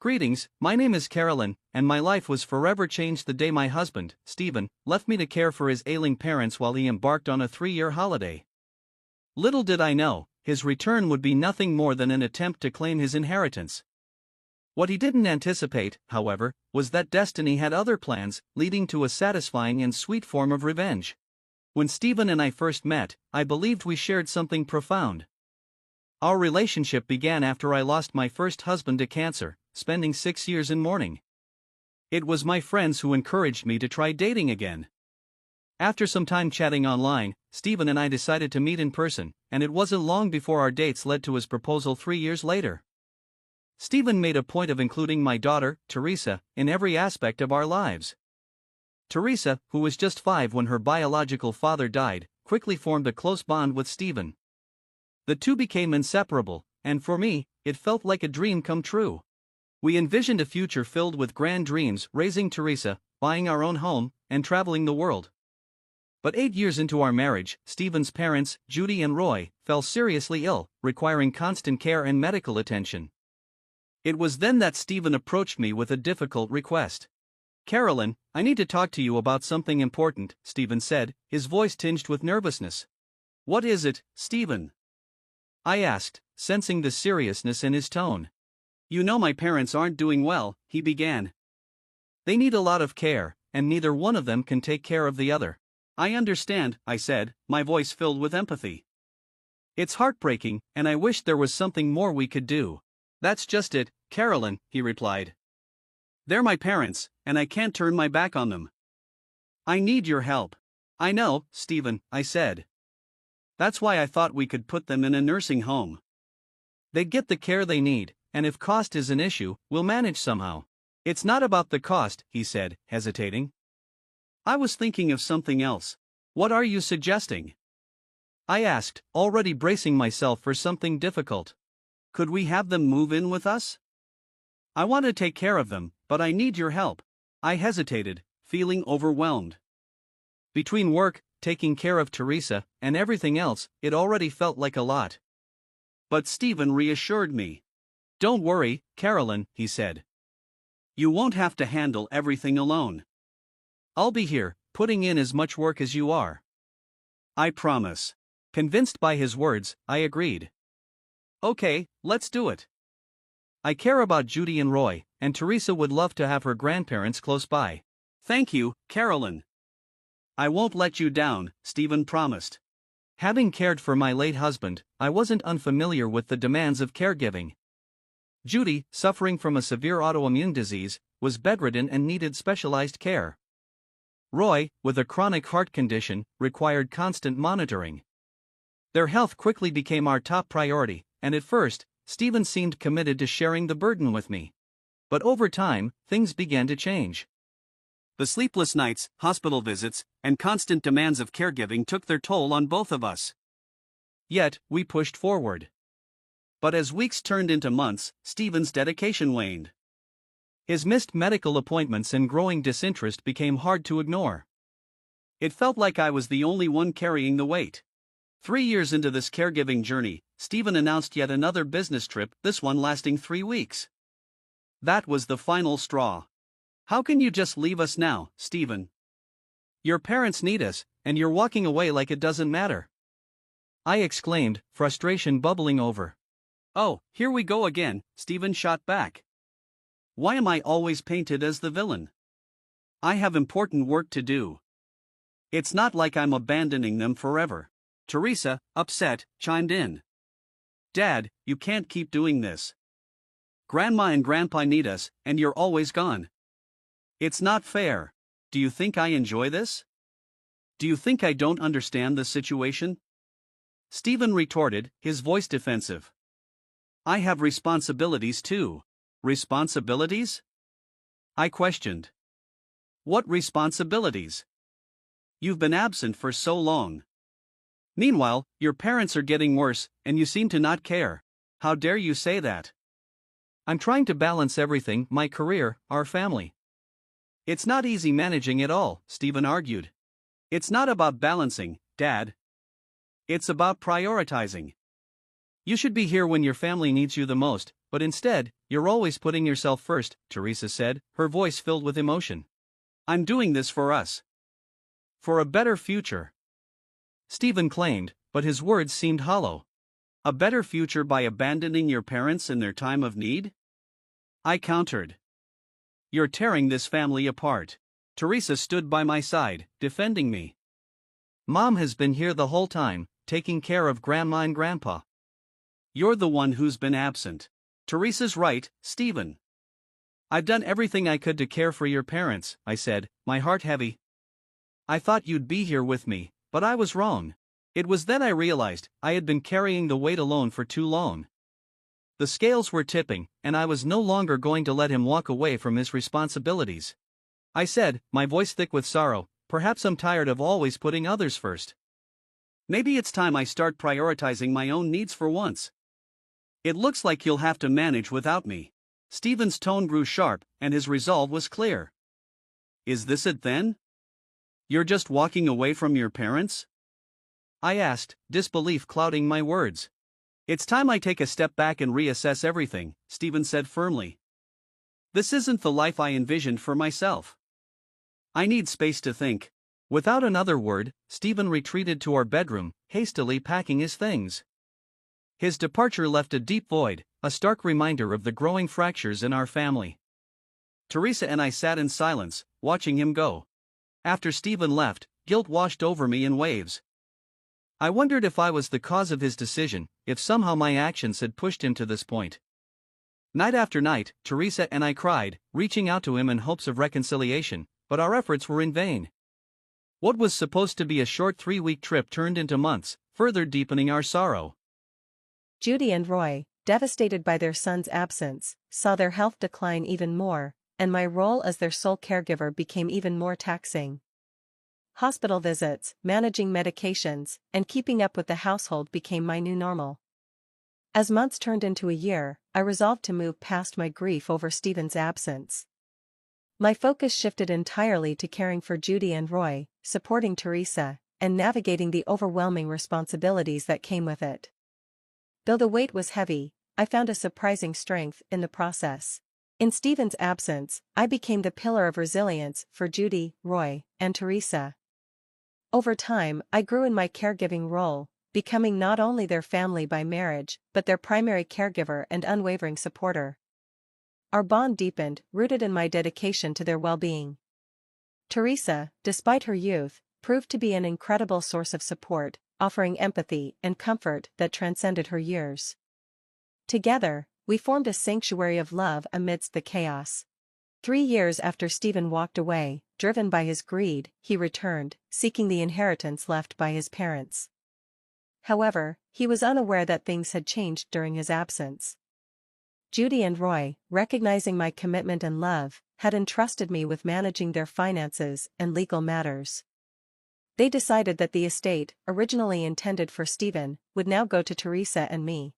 Greetings, my name is Carolyn, and my life was forever changed the day my husband, Stephen, left me to care for his ailing parents while he embarked on a 3-year holiday. Little did I know, his return would be nothing more than an attempt to claim his inheritance. What he didn't anticipate, however, was that destiny had other plans, leading to a satisfying and sweet form of revenge. When Stephen and I first met, I believed we shared something profound. Our relationship began after I lost my first husband to cancer, spending 6 years in mourning. It was my friends who encouraged me to try dating again. After some time chatting online, Stephen and I decided to meet in person, and it wasn't long before our dates led to his proposal 3 years later. Stephen made a point of including my daughter, Teresa, in every aspect of our lives. Teresa, who was just 5 when her biological father died, quickly formed a close bond with Stephen. The two became inseparable, and for me, it felt like a dream come true. We envisioned a future filled with grand dreams, raising Teresa, buying our own home, and traveling the world. But 8 years into our marriage, Stephen's parents, Judy and Roy, fell seriously ill, requiring constant care and medical attention. It was then that Stephen approached me with a difficult request. "Carolyn, I need to talk to you about something important," Stephen said, his voice tinged with nervousness. "What is it, Stephen?" I asked, sensing the seriousness in his tone. "You know my parents aren't doing well," he began. "They need a lot of care, and neither one of them can take care of the other." "I understand," I said, my voice filled with empathy. "It's heartbreaking, and I wish there was something more we could do." "That's just it, Carolyn," he replied. "They're my parents, and I can't turn my back on them. I need your help." "I know, Stephen," I said. "That's why I thought we could put them in a nursing home. They'd get the care they need, and if cost is an issue, we'll manage somehow." "It's not about the cost," he said, hesitating. "I was thinking of something else." "What are you suggesting?" I asked, already bracing myself for something difficult. "Could we have them move in with us? I want to take care of them, but I need your help." I hesitated, feeling overwhelmed. Between work, taking care of Teresa, and everything else, it already felt like a lot. But Stephen reassured me. "Don't worry, Carolyn," he said. "You won't have to handle everything alone. I'll be here, putting in as much work as you are. I promise." Convinced by his words, I agreed. "Okay, let's do it. I care about Judy and Roy, and Teresa would love to have her grandparents close by." "Thank you, Carolyn. I won't let you down," Stephen promised. Having cared for my late husband, I wasn't unfamiliar with the demands of caregiving. Judy, suffering from a severe autoimmune disease, was bedridden and needed specialized care. Roy, with a chronic heart condition, required constant monitoring. Their health quickly became our top priority, and at first, Stephen seemed committed to sharing the burden with me. But over time, things began to change. The sleepless nights, hospital visits, and constant demands of caregiving took their toll on both of us. Yet, we pushed forward. But as weeks turned into months, Stephen's dedication waned. His missed medical appointments and growing disinterest became hard to ignore. It felt like I was the only one carrying the weight. 3 years into this caregiving journey, Stephen announced yet another business trip, this one lasting 3 weeks. That was the final straw. "How can you just leave us now, Stephen? Your parents need us, and you're walking away like it doesn't matter," I exclaimed, frustration bubbling over. "Oh, here we go again," Stephen shot back. "Why am I always painted as the villain? I have important work to do. It's not like I'm abandoning them forever." Teresa, upset, chimed in. "Dad, you can't keep doing this. Grandma and Grandpa need us, and you're always gone. It's not fair. Do you think I enjoy this? Do you think I don't understand the situation?" Stephen retorted, his voice defensive. "I have responsibilities too." "Responsibilities?" I questioned. "What responsibilities? You've been absent for so long. Meanwhile, your parents are getting worse, and you seem to not care. How dare you say that?" "I'm trying to balance everything, my career, our family." "It's not easy managing it all," Stephen argued. "It's not about balancing, Dad. It's about prioritizing. You should be here when your family needs you the most, but instead, you're always putting yourself first, Teresa said, her voice filled with emotion. I'm doing this for us. For a better future. Stephen claimed, but his words seemed hollow. A better future by abandoning your parents in their time of need? I countered. You're tearing this family apart. Teresa stood by my side, defending me. Mom has been here the whole time, taking care of Grandma and Grandpa. You're the one who's been absent. Teresa's right, Stephen. I've done everything I could to care for your parents, I said, my heart heavy. I thought you'd be here with me, but I was wrong. It was then I realized I had been carrying the weight alone for too long. The scales were tipping, and I was no longer going to let him walk away from his responsibilities. I said, my voice thick with sorrow, perhaps I'm tired of always putting others first. Maybe it's time I start prioritizing my own needs for once. It looks like you'll have to manage without me. Stephen's tone grew sharp, and his resolve was clear. Is this it then? You're just walking away from your parents? I asked, disbelief clouding my words. It's time I take a step back and reassess everything, Stephen said firmly. This isn't the life I envisioned for myself. I need space to think. Without another word, Stephen retreated to our bedroom, hastily packing his things. His departure left a deep void, a stark reminder of the growing fractures in our family. Teresa and I sat in silence, watching him go. After Stephen left, guilt washed over me in waves. I wondered if I was the cause of his decision, if somehow my actions had pushed him to this point. Night after night, Teresa and I cried, reaching out to him in hopes of reconciliation, but our efforts were in vain. What was supposed to be a short 3-week trip turned into months, further deepening our sorrow. Judy and Roy, devastated by their son's absence, saw their health decline even more, and my role as their sole caregiver became even more taxing. Hospital visits, managing medications, and keeping up with the household became my new normal. As months turned into a year, I resolved to move past my grief over Stephen's absence. My focus shifted entirely to caring for Judy and Roy, supporting Teresa, and navigating the overwhelming responsibilities that came with it. Though the weight was heavy, I found a surprising strength in the process. In Stephen's absence, I became the pillar of resilience for Judy, Roy, and Teresa. Over time, I grew in my caregiving role, becoming not only their family by marriage, but their primary caregiver and unwavering supporter. Our bond deepened, rooted in my dedication to their well-being. Teresa, despite her youth, proved to be an incredible source of support, offering empathy and comfort that transcended her years. Together, we formed a sanctuary of love amidst the chaos. 3 years after Stephen walked away, driven by his greed, he returned, seeking the inheritance left by his parents. However, he was unaware that things had changed during his absence. Judy and Roy, recognizing my commitment and love, had entrusted me with managing their finances and legal matters. They decided that the estate, originally intended for Stephen, would now go to Teresa and me.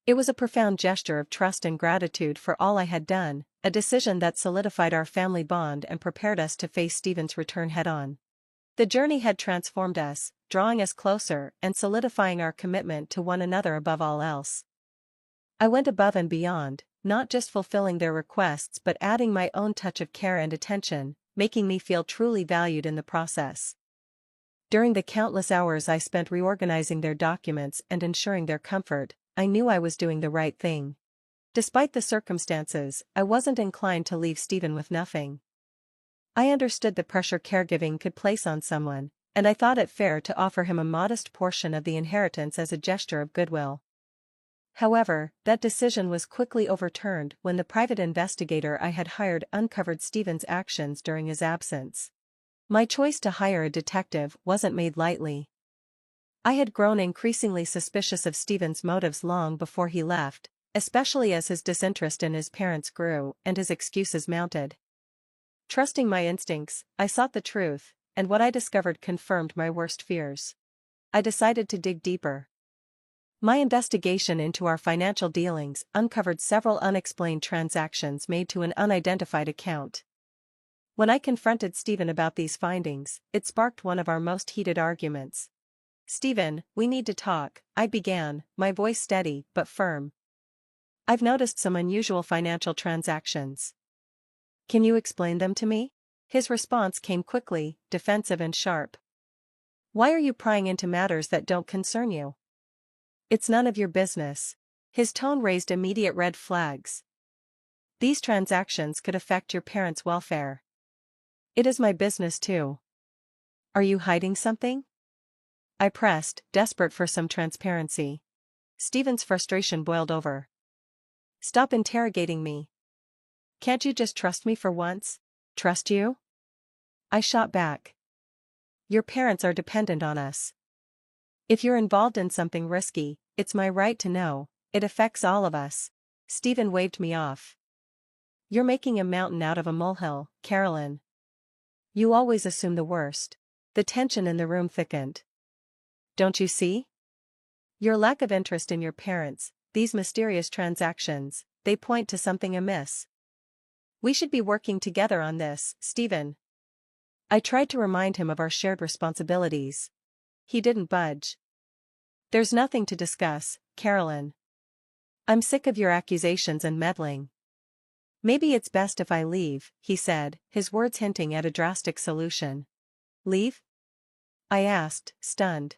It was a profound gesture of trust and gratitude for all I had done, a decision that solidified our family bond and prepared us to face Stephen's return head-on. The journey had transformed us, drawing us closer and solidifying our commitment to one another above all else. I went above and beyond, not just fulfilling their requests but adding my own touch of care and attention, making me feel truly valued in the process. During the countless hours I spent reorganizing their documents and ensuring their comfort, I knew I was doing the right thing. Despite the circumstances, I wasn't inclined to leave Stephen with nothing. I understood the pressure caregiving could place on someone, and I thought it fair to offer him a modest portion of the inheritance as a gesture of goodwill. However, that decision was quickly overturned when the private investigator I had hired uncovered Stephen's actions during his absence. My choice to hire a detective wasn't made lightly. I had grown increasingly suspicious of Stephen's motives long before he left, especially as his disinterest in his parents grew and his excuses mounted. Trusting my instincts, I sought the truth, and what I discovered confirmed my worst fears. I decided to dig deeper. My investigation into our financial dealings uncovered several unexplained transactions made to an unidentified account. When I confronted Stephen about these findings, it sparked one of our most heated arguments. "Stephen, we need to talk," I began, my voice steady but firm. I've noticed some unusual financial transactions. Can you explain them to me? His response came quickly, defensive and sharp. Why are you prying into matters that don't concern you? It's none of your business. His tone raised immediate red flags. These transactions could affect your parents' welfare. It is my business too. Are you hiding something? I pressed, desperate for some transparency. Stephen's frustration boiled over. Stop interrogating me. Can't you just trust me for once? Trust you? I shot back. Your parents are dependent on us. If you're involved in something risky, it's my right to know. It affects all of us. Stephen waved me off. You're making a mountain out of a molehill, Carolyn. You always assume the worst. The tension in the room thickened. Don't you see? Your lack of interest in your parents, these mysterious transactions, they point to something amiss. We should be working together on this, Stephen. I tried to remind him of our shared responsibilities. He didn't budge. There's nothing to discuss, Carolyn. I'm sick of your accusations and meddling. Maybe it's best if I leave, he said, his words hinting at a drastic solution. Leave? I asked, stunned.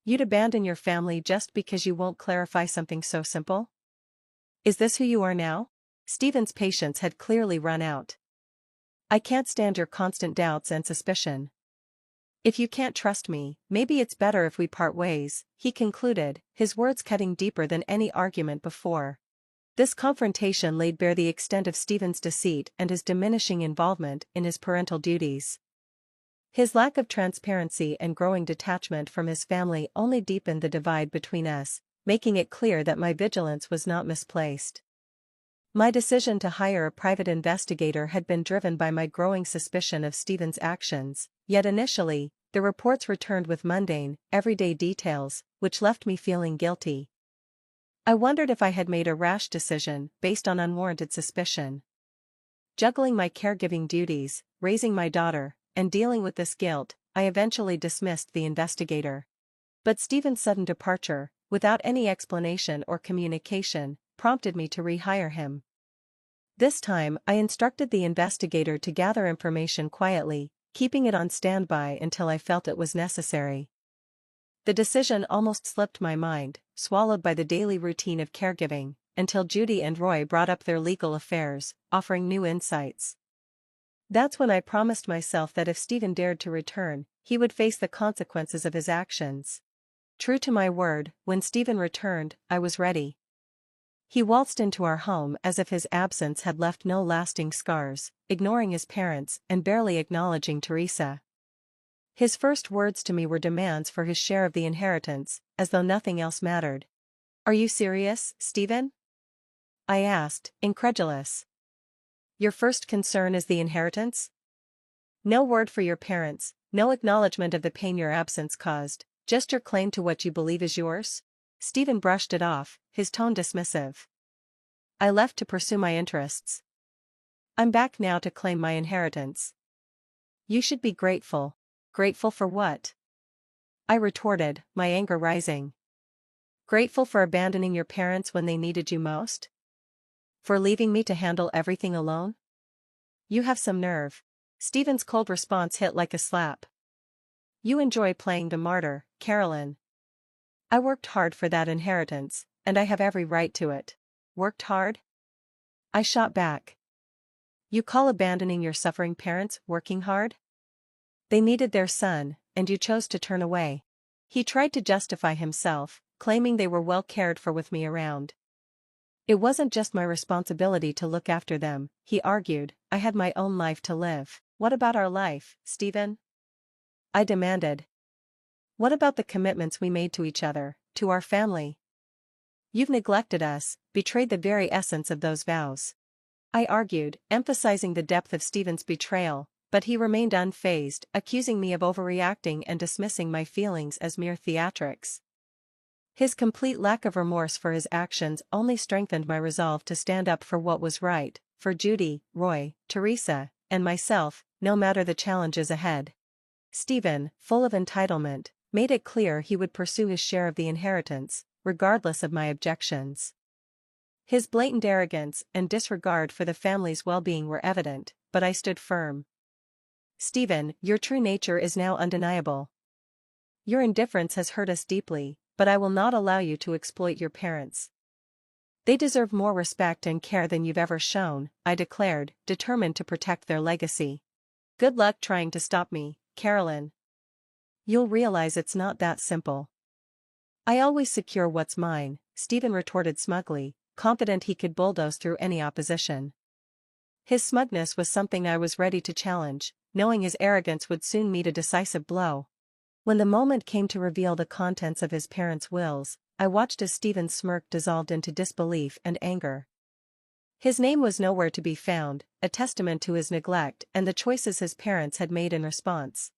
You'd abandon your family just because you won't clarify something so simple? Is this who you are now? Stephen's patience had clearly run out. I can't stand your constant doubts and suspicion. If you can't trust me, maybe it's better if we part ways, he concluded, his words cutting deeper than any argument before. This confrontation laid bare the extent of Stephen's deceit and his diminishing involvement in his parental duties. His lack of transparency and growing detachment from his family only deepened the divide between us, making it clear that my vigilance was not misplaced. My decision to hire a private investigator had been driven by my growing suspicion of Stephen's actions, yet initially, the reports returned with mundane, everyday details, which left me feeling guilty. I wondered if I had made a rash decision based on unwarranted suspicion. Juggling my caregiving duties, raising my daughter, and dealing with this guilt, I eventually dismissed the investigator. But Stephen's sudden departure, without any explanation or communication, prompted me to rehire him. This time, I instructed the investigator to gather information quietly, keeping it on standby until I felt it was necessary. The decision almost slipped my mind, swallowed by the daily routine of caregiving, until Judy and Roy brought up their legal affairs, offering new insights. That's when I promised myself that if Stephen dared to return, he would face the consequences of his actions. True to my word, when Stephen returned, I was ready. He waltzed into our home as if his absence had left no lasting scars, ignoring his parents and barely acknowledging Teresa. His first words to me were demands for his share of the inheritance, as though nothing else mattered. Are you serious, Stephen? I asked, incredulous. Your first concern is the inheritance? No word for your parents, no acknowledgement of the pain your absence caused, just your claim to what you believe is yours? Stephen brushed it off, his tone dismissive. I left to pursue my interests. I'm back now to claim my inheritance. You should be grateful. Grateful for what? I retorted, my anger rising. Grateful for abandoning your parents when they needed you most? For leaving me to handle everything alone? You have some nerve. Stephen's cold response hit like a slap. You enjoy playing the martyr, Carolyn. I worked hard for that inheritance, and I have every right to it. Worked hard? I shot back. You call abandoning your suffering parents working hard? They needed their son, and you chose to turn away. He tried to justify himself, claiming they were well cared for with me around. It wasn't just my responsibility to look after them, he argued, I had my own life to live. What about our life, Stephen? I demanded. What about the commitments we made to each other, to our family? You've neglected us, betrayed the very essence of those vows. I argued, emphasizing the depth of Stephen's betrayal, but he remained unfazed, accusing me of overreacting and dismissing my feelings as mere theatrics. His complete lack of remorse for his actions only strengthened my resolve to stand up for what was right, for Judy, Roy, Teresa, and myself, no matter the challenges ahead. Stephen, full of entitlement, made it clear he would pursue his share of the inheritance, regardless of my objections. His blatant arrogance and disregard for the family's well-being were evident, but I stood firm. Stephen, your true nature is now undeniable. Your indifference has hurt us deeply, but I will not allow you to exploit your parents. They deserve more respect and care than you've ever shown, I declared, determined to protect their legacy. Good luck trying to stop me, Carolyn. You'll realize it's not that simple. I always secure what's mine, Stephen retorted smugly, confident he could bulldoze through any opposition. His smugness was something I was ready to challenge, knowing his arrogance would soon meet a decisive blow. When the moment came to reveal the contents of his parents' wills, I watched as Stephen's smirk dissolved into disbelief and anger. His name was nowhere to be found, a testament to his neglect and the choices his parents had made in response.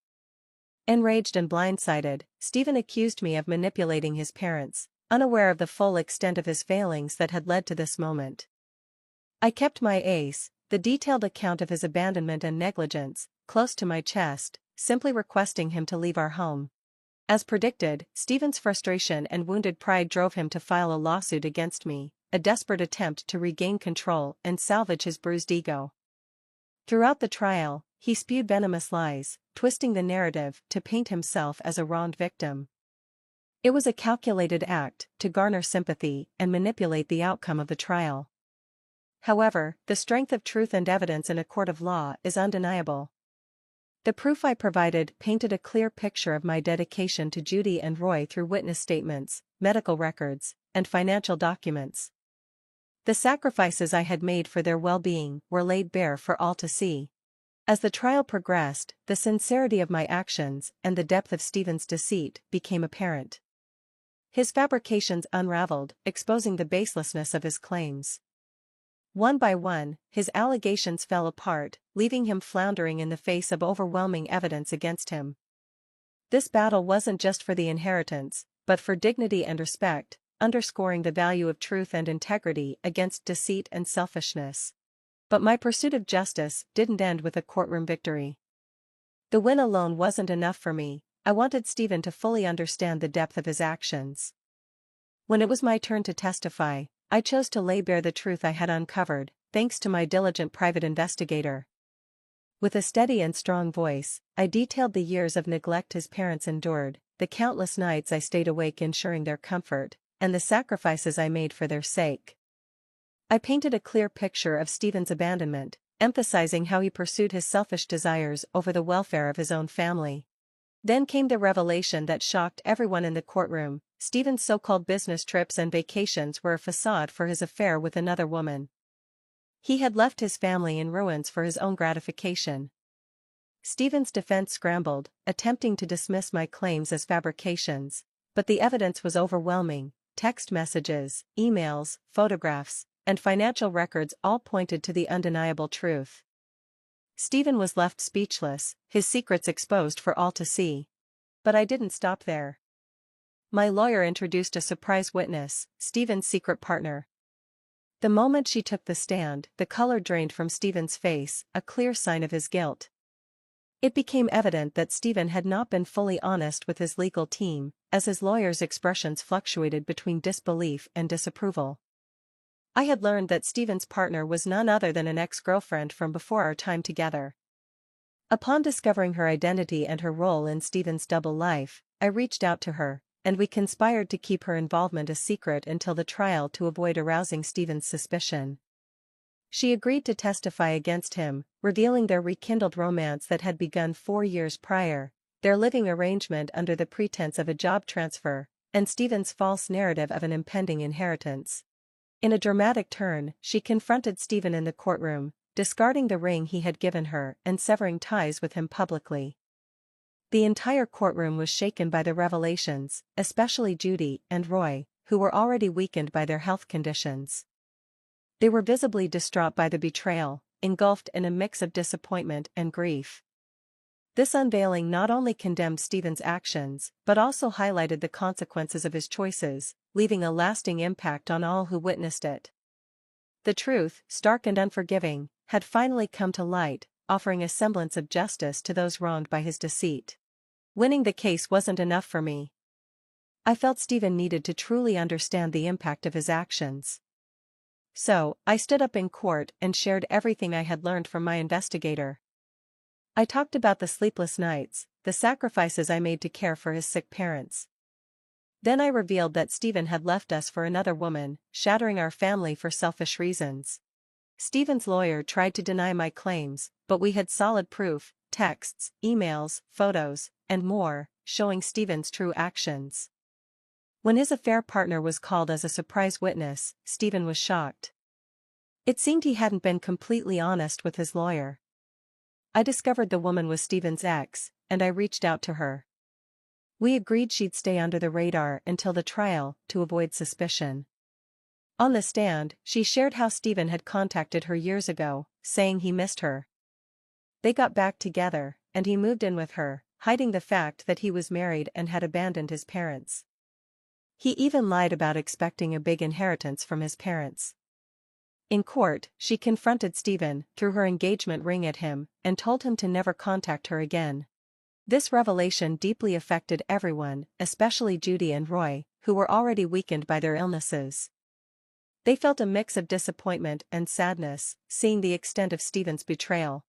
Enraged and blindsided, Stephen accused me of manipulating his parents, unaware of the full extent of his failings that had led to this moment. I kept my ace, the detailed account of his abandonment and negligence, close to my chest, simply requesting him to leave our home. As predicted, Stephen's frustration and wounded pride drove him to file a lawsuit against me, a desperate attempt to regain control and salvage his bruised ego. Throughout the trial, he spewed venomous lies, twisting the narrative to paint himself as a wronged victim. It was a calculated act to garner sympathy and manipulate the outcome of the trial. However, the strength of truth and evidence in a court of law is undeniable. The proof I provided painted a clear picture of my dedication to Judy and Roy through witness statements, medical records, and financial documents. The sacrifices I had made for their well-being were laid bare for all to see. As the trial progressed, the sincerity of my actions and the depth of Stephen's deceit became apparent. His fabrications unraveled, exposing the baselessness of his claims. One by one, his allegations fell apart, leaving him floundering in the face of overwhelming evidence against him. This battle wasn't just for the inheritance, but for dignity and respect, underscoring the value of truth and integrity against deceit and selfishness. But my pursuit of justice didn't end with a courtroom victory. The win alone wasn't enough for me. I wanted Stephen to fully understand the depth of his actions. When it was my turn to testify, I chose to lay bare the truth I had uncovered, thanks to my diligent private investigator. With a steady and strong voice, I detailed the years of neglect his parents endured, the countless nights I stayed awake ensuring their comfort, and the sacrifices I made for their sake. I painted a clear picture of Stephen's abandonment, emphasizing how he pursued his selfish desires over the welfare of his own family. Then came the revelation that shocked everyone in the courtroom. Stephen's so-called business trips and vacations were a facade for his affair with another woman. He had left his family in ruins for his own gratification. Stephen's defense scrambled, attempting to dismiss my claims as fabrications, but the evidence was overwhelming. Text messages, emails, photographs, and financial records all pointed to the undeniable truth. Stephen was left speechless, his secrets exposed for all to see. But I didn't stop there. My lawyer introduced a surprise witness, Stephen's secret partner. The moment she took the stand, the color drained from Stephen's face, a clear sign of his guilt. It became evident that Stephen had not been fully honest with his legal team, as his lawyer's expressions fluctuated between disbelief and disapproval. I had learned that Stephen's partner was none other than an ex-girlfriend from before our time together. Upon discovering her identity and her role in Stephen's double life, I reached out to her, and we conspired to keep her involvement a secret until the trial to avoid arousing Stephen's suspicion. She agreed to testify against him, revealing their rekindled romance that had begun 4 years prior, their living arrangement under the pretense of a job transfer, and Stephen's false narrative of an impending inheritance. In a dramatic turn, she confronted Stephen in the courtroom, discarding the ring he had given her and severing ties with him publicly. The entire courtroom was shaken by the revelations, especially Judy and Roy, who were already weakened by their health conditions. They were visibly distraught by the betrayal, engulfed in a mix of disappointment and grief. This unveiling not only condemned Stephen's actions, but also highlighted the consequences of his choices, leaving a lasting impact on all who witnessed it. The truth, stark and unforgiving, had finally come to light, offering a semblance of justice to those wronged by his deceit. Winning the case wasn't enough for me. I felt Stephen needed to truly understand the impact of his actions. So, I stood up in court and shared everything I had learned from my investigator. I talked about the sleepless nights, the sacrifices I made to care for his sick parents. Then I revealed that Stephen had left us for another woman, shattering our family for selfish reasons. Stephen's lawyer tried to deny my claims, but we had solid proof, texts, emails, photos, and more, showing Stephen's true actions. When his affair partner was called as a surprise witness, Stephen was shocked. It seemed he hadn't been completely honest with his lawyer. I discovered the woman was Stephen's ex, and I reached out to her. We agreed she'd stay under the radar until the trial, to avoid suspicion. On the stand, she shared how Stephen had contacted her years ago, saying he missed her. They got back together, and he moved in with her, hiding the fact that he was married and had abandoned his parents. He even lied about expecting a big inheritance from his parents. In court, she confronted Stephen, threw her engagement ring at him, and told him to never contact her again. This revelation deeply affected everyone, especially Judy and Roy, who were already weakened by their illnesses. They felt a mix of disappointment and sadness, seeing the extent of Stephen's betrayal.